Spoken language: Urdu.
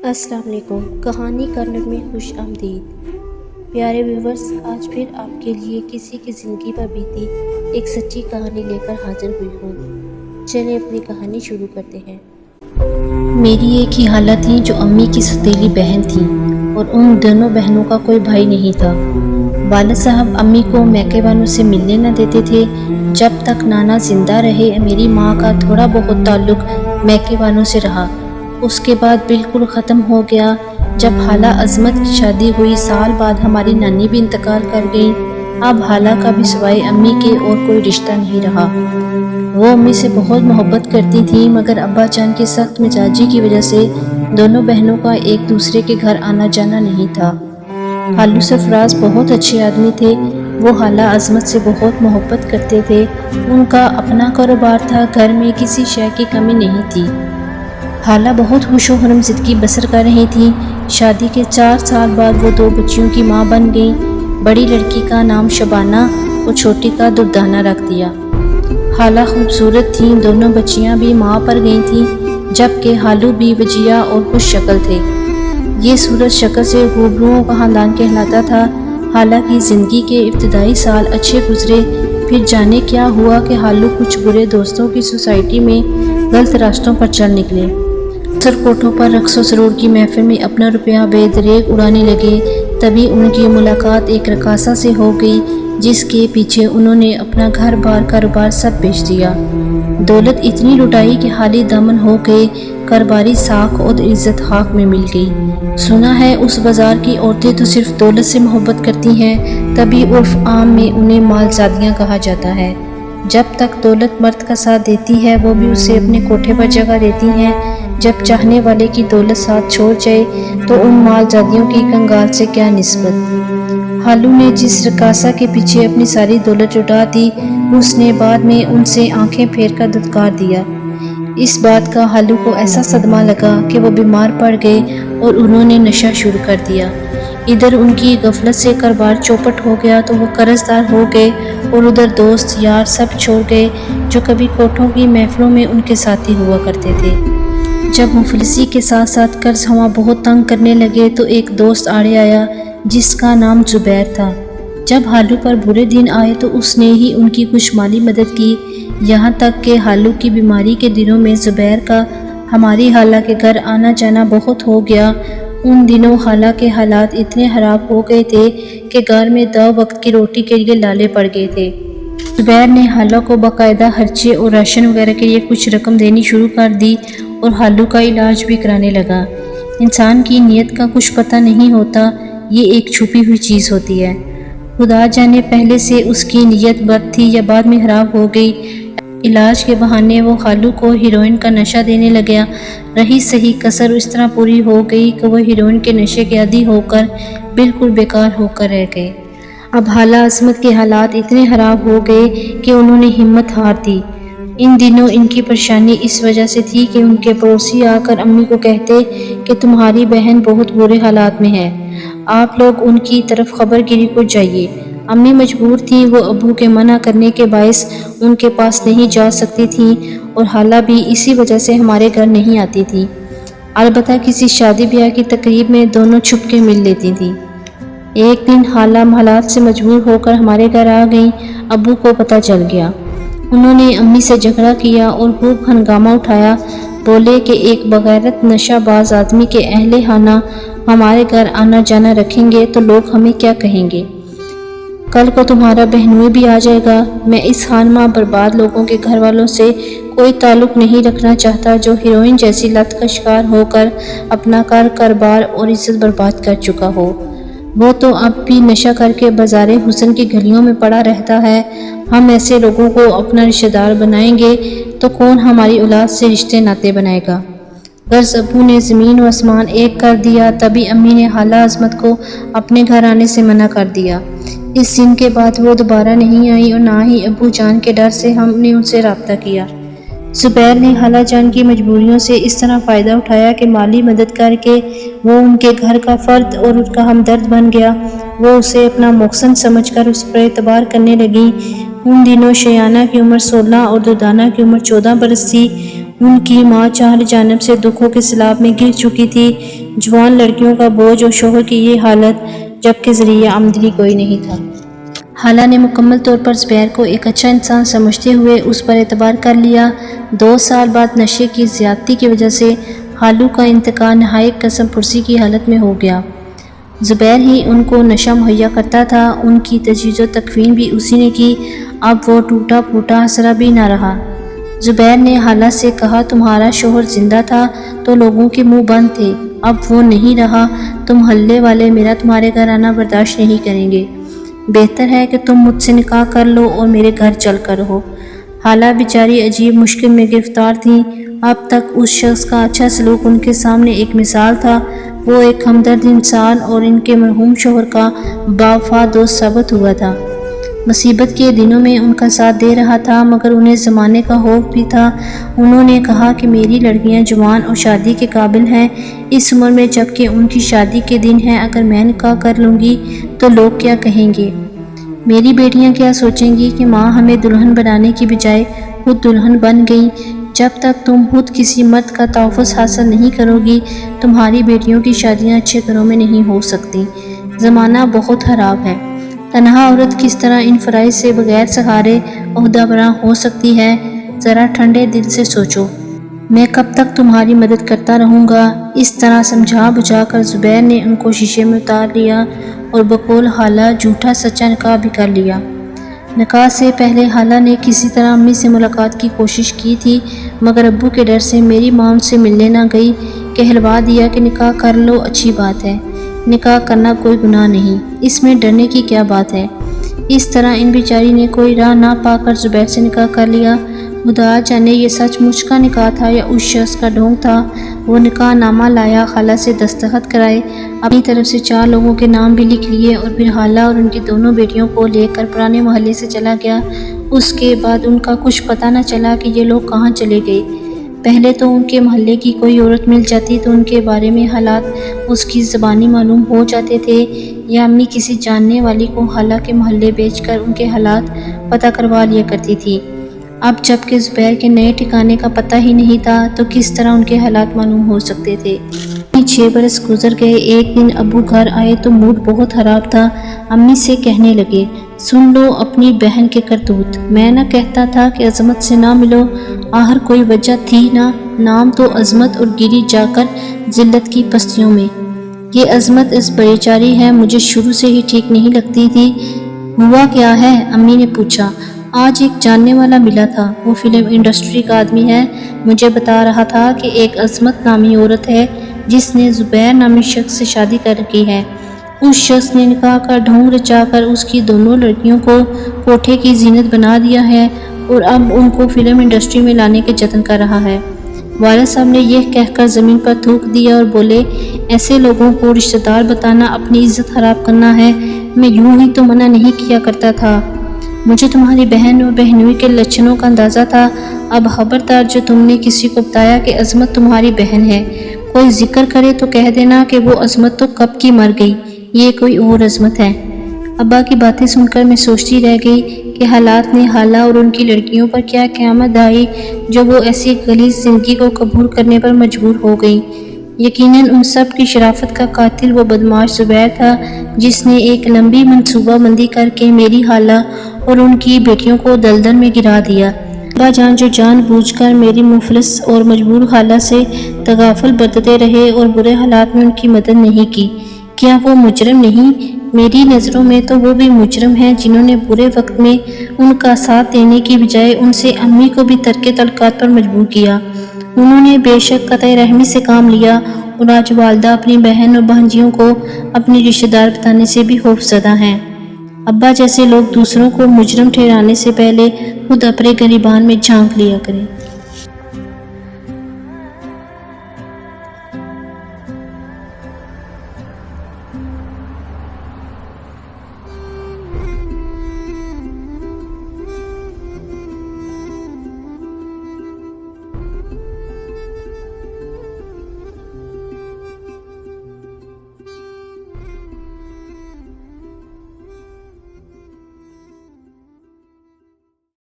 السلام علیکم۔ کہانی کارنر میں خوش آمدید۔ پیارے ویورز، آج پھر آپ کے لیے کسی کی زندگی پر بیتی ایک سچی کہانی لے کر حاضر ہوئی ہوں۔ چلیں اپنی کہانی شروع کرتے ہیں۔ میری ایک ہی خالہ تھی جو امی کی سوتیلی بہن تھی اور ان دونوں بہنوں کا کوئی بھائی نہیں تھا۔ والد صاحب امی کو میکے والوں سے ملنے نہ دیتے تھے۔ جب تک نانا زندہ رہے میری ماں کا تھوڑا بہت تعلق میکے والوں سے رہا، اس کے بعد بالکل ختم ہو گیا۔ جب خالہ عظمت کی شادی ہوئی، سال بعد ہماری نانی بھی انتقال کر گئیں۔ اب خالہ کا بھی سوائے امی کے اور کوئی رشتہ نہیں رہا۔ وہ امی سے بہت محبت کرتی تھیں، مگر ابا جان کی سخت مزاجی کی وجہ سے دونوں بہنوں کا ایک دوسرے کے گھر آنا جانا نہیں تھا۔ خالو سرفراز بہت اچھے آدمی تھے۔ وہ خالہ عظمت سے بہت محبت کرتے تھے۔ ان کا اپنا کاروبار تھا، گھر میں کسی شے کی کمی نہیں تھی۔ خالہ بہت خوش و خرم زندگی بسر کر رہی تھیں۔ شادی کے 4 سال بعد وہ 2 بچیوں کی ماں بن گئیں۔ بڑی لڑکی کا نام شبانہ اور چھوٹی کا دردانہ رکھ دیا۔ خالہ خوبصورت تھیں، دونوں بچیاں بھی ماں پر گئی تھیں، جبکہ خالو بھی وجیہ اور خوش شکل تھے۔ یہ صورت شکل سے خوبروؤں کا خاندان کہلاتا تھا۔ خالہ کی زندگی کے ابتدائی سال اچھے گزرے، پھر جانے کیا ہوا کہ خالو کچھ برے دوستوں کی سوسائٹی میں غلط راستوں پر چل نکلے۔ اکثر کوٹھوں پر رقص و سرور کی محفل میں اپنا روپیہ بے دریغ اڑانے لگے۔ تبھی ان کی ملاقات ایک رقاصہ سے ہو گئی، جس کے پیچھے انہوں نے اپنا گھر بار کاروبار سب بیچ دیا۔ دولت اتنی لٹائی کہ خالی دامن ہو گئے، کاروباری ساکھ اور عزت خاک میں مل گئی۔ سنا ہے اس بازار کی عورتیں تو صرف دولت سے محبت کرتی ہیں، تبھی عرف عام میں انہیں مالزادیاں کہا جاتا ہے۔ جب تک دولت مرد کا ساتھ دیتی ہے، وہ بھی اسے اپنے کوٹھے پر جگہ دیتی ہیں۔ جب چاہنے والے کی دولت ساتھ چھوڑ جائے تو ان مالزادیوں کی کنگال سے کیا نسبت۔ خالو نے جس رقاصہ کے پیچھے اپنی ساری دولت لٹا دی، اس نے بعد میں ان سے آنکھیں پھیر کر دھتکار دیا۔ اس بات کا خالو کو ایسا صدمہ لگا کہ وہ بیمار پڑ گئے اور انہوں نے نشہ شروع کر دیا۔ ادھر ان کی غفلت سے کاروبار چوپٹ ہو گیا تو وہ قرض دار ہو گئے، اور ادھر دوست یار سب چھوڑ گئے جو کبھی کوٹھوں کی محفلوں میں ان کے ساتھی ہوا کرتے تھے۔ جب مفلسی کے ساتھ ساتھ قرض ہوا بہت تنگ کرنے لگے تو ایک دوست آڑے آیا جس کا نام زبیر تھا۔ جب خالو پر برے دن آئے تو اس نے ہی ان کی کچھ مالی مدد کی، یہاں تک کہ خالو کی بیماری کے دنوں میں زبیر کا ہماری خالہ کے گھر آنا جانا بہت ہو گیا۔ ان دنوں خالہ کے حالات اتنے خراب ہو گئے تھے کہ گھر میں 2 وقت کی روٹی کے لیے لالے پڑ گئے تھے۔ زبیر نے خالہ کو باقاعدہ خرچے اور راشن وغیرہ کے لیے کچھ رقم دینی شروع کر دی اور خالو کا علاج بھی کرانے لگا۔ انسان کی نیت کا کچھ پتہ نہیں ہوتا، یہ ایک چھپی ہوئی چیز ہوتی ہے۔ خدا جانے پہلے سے اس کی نیت بد تھی یا بعد میں خراب ہو گئی۔ علاج کے بہانے وہ خالو کو ہیروئن کا نشہ دینے لگا۔ رہی صحیح کسر اس طرح پوری ہو گئی کہ وہ ہیروئن کے نشے کے عادی ہو کر بالکل بیکار ہو کر رہ گئے۔ اب خالہ عظمت کے حالات اتنے خراب ہو گئے کہ انہوں نے ہمت ہار دی۔ ان دنوں ان کی پریشانی اس وجہ سے تھی کہ ان کے پڑوسی آ کر امی کو کہتے کہ تمہاری بہن بہت برے حالات میں ہے، آپ لوگ ان کی طرف خبر گیری کو جائیے۔ امی مجبور تھیں، وہ ابو کے منع کرنے کے باعث ان کے پاس نہیں جا سکتی تھیں، اور خالہ بھی اسی وجہ سے ہمارے گھر نہیں آتی تھی۔ البتہ کسی شادی بیاہ کی تقریب میں دونوں چھپ کے مل لیتی تھیں۔ ایک دن خالہ حالات سے مجبور ہو کر ہمارے گھر آ گئیں۔ ابو کو پتہ چل گیا۔ انہوں نے امی سے جھگڑا کیا اور خوب ہنگامہ اٹھایا۔ بولے کہ ایک بغیرت نشہ باز آدمی کے اہل خانہ ہمارے گھر آنا جانا رکھیں گے تو لوگ ہمیں کیا کہیں گے؟ کل کو تمہارا بہنوئی بھی آ جائے گا۔ میں اس خانمہ برباد لوگوں کے گھر والوں سے کوئی تعلق نہیں رکھنا چاہتا جو ہیروئن جیسی لت کا شکار ہو کر اپنا کاروبار اور عزت برباد کر چکا ہو۔ وہ تو اب بھی نشہ کر کے بازار حسن کی گلیوں میں پڑا رہتا ہے۔ ہم ایسے لوگوں کو اپنا رشتہ دار بنائیں گے تو کون ہماری اولاد سے رشتے ناطے بنائے گا؟ غرض ابو نے زمین و آسمان ایک کر دیا۔ تبھی امی نے خالہ عظمت کو اپنے گھر آنے سے منع کر دیا۔ اس دن کے بعد وہ دوبارہ نہیں آئی اور نہ ہی ابو جان کے ڈر سے ہم نے ان سے رابطہ کیا۔ زبیر نے خالہ جان کی مجبوریوں سے اس طرح فائدہ اٹھایا کہ مالی مدد کر کے وہ ان کے گھر کا فرد اور ان کا ہمدرد بن گیا۔ وہ اسے اپنا محسن سمجھ کر اس پر اعتبار کرنے لگیں۔ ان دنوں شیانہ کی عمر 16 اور دردانہ کی عمر 14 برس تھی۔ ان کی ماں چار جانب سے دکھوں کے سیلاب میں گر چکی تھی، جوان لڑکیوں کا بوجھ اور شوہر کی یہ حالت، جبکہ ذریعہ آمدنی کوئی نہیں تھا۔ خالہ نے مکمل طور پر زبیر کو ایک اچھا انسان سمجھتے ہوئے اس پر اعتبار کر لیا۔ 2 سال بعد نشے کی زیادتی کی وجہ سے خالو کا انتقال نہایت قسم پرسی کی حالت میں ہو گیا۔ زبیر ہی ان کو نشہ مہیا کرتا تھا، ان کی تجہیز و تکفین بھی اسی نے کی۔ اب وہ ٹوٹا پھوٹا آسرا بھی نہ رہا۔ زبیر نے خالہ سے کہا، تمہارا شوہر زندہ تھا تو لوگوں کے منہ بند تھے، اب وہ نہیں رہا تو محلے والے میرا تمہارے گھر آنا برداشت نہیں کریں گے، بہتر ہے کہ تم مجھ سے نکاح کر لو اور میرے گھر چل کر رہو۔ خالہ بیچاری عجیب مشکل میں گرفتار تھیں۔ اب تک اس شخص کا اچھا سلوک ان کے سامنے ایک مثال تھا، وہ ایک ہمدرد انسان اور ان کے مرحوم شوہر کا باوفا دوست ثابت ہوا تھا۔ مصیبت کے دنوں میں ان کا ساتھ دے رہا تھا، مگر انہیں زمانے کا خوف بھی تھا۔ انہوں نے کہا کہ میری لڑکیاں جوان اور شادی کے قابل ہیں، اس عمر میں جبکہ ان کی شادی کے دن ہیں، اگر میں نکاح کر لوں گی تو لوگ کیا کہیں گے؟ میری بیٹیاں کیا سوچیں گی کہ ماں ہمیں دلہن بنانے کی بجائے خود دلہن بن گئی؟ جب تک تم خود کسی مرد کا تحفظ حاصل نہیں کرو گی، تمہاری بیٹیوں کی شادیاں اچھے گھروں میں نہیں ہو سکتی۔ زمانہ بہت خراب ہے، تنہا عورت کس طرح ان فرائض سے بغیر سہارے عہدہ برآں ہو سکتی ہے؟ ذرا ٹھنڈے دل سے سوچو، میں کب تک تمہاری مدد کرتا رہوں گا؟ اس طرح سمجھا بجھا کر زبیر نے ان کو شیشے میں اتار لیا اور بقول خالہ جھوٹا سچا نکاح بھی کر لیا۔ نکاح سے پہلے خالہ نے کسی طرح امی سے ملاقات کی کوشش کی تھی، مگر ابو کے ڈر سے میری ماں ان سے ملنے نہ گئی۔ کہلوا دیا کہ نکاح کر لو، اچھی بات ہے، نکاح کرنا کوئی گناہ نہیں، اس میں ڈرنے کی کیا بات ہے؟ اس طرح ان بیچاری نے کوئی راہ نہ پا کر زبیر سے نکاح کر لیا۔ خدا جانے یہ سچ مچ کا نکاح تھا یا اس شخص کا ڈھونگ تھا۔ وہ نکاح نامہ لایا، خالہ سے دستخط کرائے، اپنی طرف سے 4 لوگوں کے نام بھی لکھ لیے اور پھر خالہ اور ان کی دونوں بیٹیوں کو لے کر پرانے محلے سے چلا گیا۔ اس کے بعد ان کا کچھ پتہ نہ چلا کہ یہ لوگ کہاں چلے گئے۔ پہلے تو ان کے محلے کی کوئی عورت مل جاتی تو ان کے بارے میں حالات اس کی زبانی معلوم ہو جاتے تھے، یا امی کسی جاننے والی کو خالہ کے محلے بیچ کر ان کے حالات پتہ کروا لیا کرتی تھی۔ اب جب کہ زبیر کے نئے ٹھکانے کا پتہ ہی نہیں تھا تو کس طرح ان کے حالات معلوم ہو سکتے تھے؟ 6 برس گزر گئے۔ ایک دن ابو گھر آئے تو موڈ بہت خراب تھا۔ امی سے کہنے لگے، سن لو اپنی بہن کے کرتوت، میں نہ کہتا تھا کہ عظمت سے نہ ملو، آخر کوئی وجہ تھی نہ، نام تو عظمت اور گری جا کر ذلت کی پستیوں میں۔ یہ عظمت اس بیچاری ہے، مجھے شروع سے ہی ٹھیک نہیں لگتی تھی۔ ہوا کیا ہے؟ امی نے پوچھا۔ آج ایک جاننے والا ملا تھا، وہ فلم انڈسٹری کا آدمی ہے، مجھے بتا رہا تھا کہ ایک عظمت نامی عورت ہے جس نے زبیر نامی شخص سے شادی کر رکھی ہے۔ اس شخص نے نکاح کا ڈھونگ رچا کر اس کی دونوں لڑکیوں کو کوٹھے کی زینت بنا دیا ہے اور اب ان کو فلم انڈسٹری میں لانے کے جتن کر رہا ہے۔ والد صاحب نے یہ کہہ کر زمین پر تھوک دیا اور بولے، ایسے لوگوں کو رشتہ دار بتانا اپنی عزت خراب کرنا ہے، میں یوں ہی تو منع نہیں کیا کرتا تھا، مجھے تمہاری بہن اور بہنوئی کے لچھنوں کا اندازہ تھا۔ اب خبردار جو تم نے کسی کو بتایا کہ عظمت تمہاری بہن ہے، کوئی ذکر کرے تو کہہ دینا کہ وہ عظمت تو کب کی مر گئی، یہ کوئی اور عظمت ہے۔ ابا کی باتیں سن کر میں سوچتی رہ گئی کہ حالات نے خالہ اور ان کی لڑکیوں پر کیا قیامت ڈھائی جو وہ ایسی غلیظ زندگی کو قبول کرنے پر مجبور ہو گئی۔ یقیناً ان سب کی شرافت کا قاتل وہ بدمعاش زبیر تھا جس نے ایک لمبی منصوبہ بندی کر کے میری خالہ اور ان کی بیٹیوں کو دلدل میں گرا دیا۔ ابا جان جو جان بوجھ کر میری مفلس اور مجبور خالہ سے تغافل برتتے رہے اور برے حالات میں ان کی مدد نہیں کی، کیا وہ مجرم نہیں؟ میری نظروں میں تو وہ بھی مجرم ہیں جنہوں نے برے وقت میں ان کا ساتھ دینے کی بجائے ان سے امی کو بھی ترک تعلقات پر مجبور کیا۔ انہوں نے بے شک قطع رحمی سے کام لیا اور آج والدہ اپنی بہن اور بھانجیوں کو اپنی رشتہ دار بتانے سے بھی خوف زدہ ہیں۔ ابا جیسے لوگ دوسروں کو مجرم ٹھہرانے سے پہلے خود اپنے گریبان میں جھانک لیا کریں۔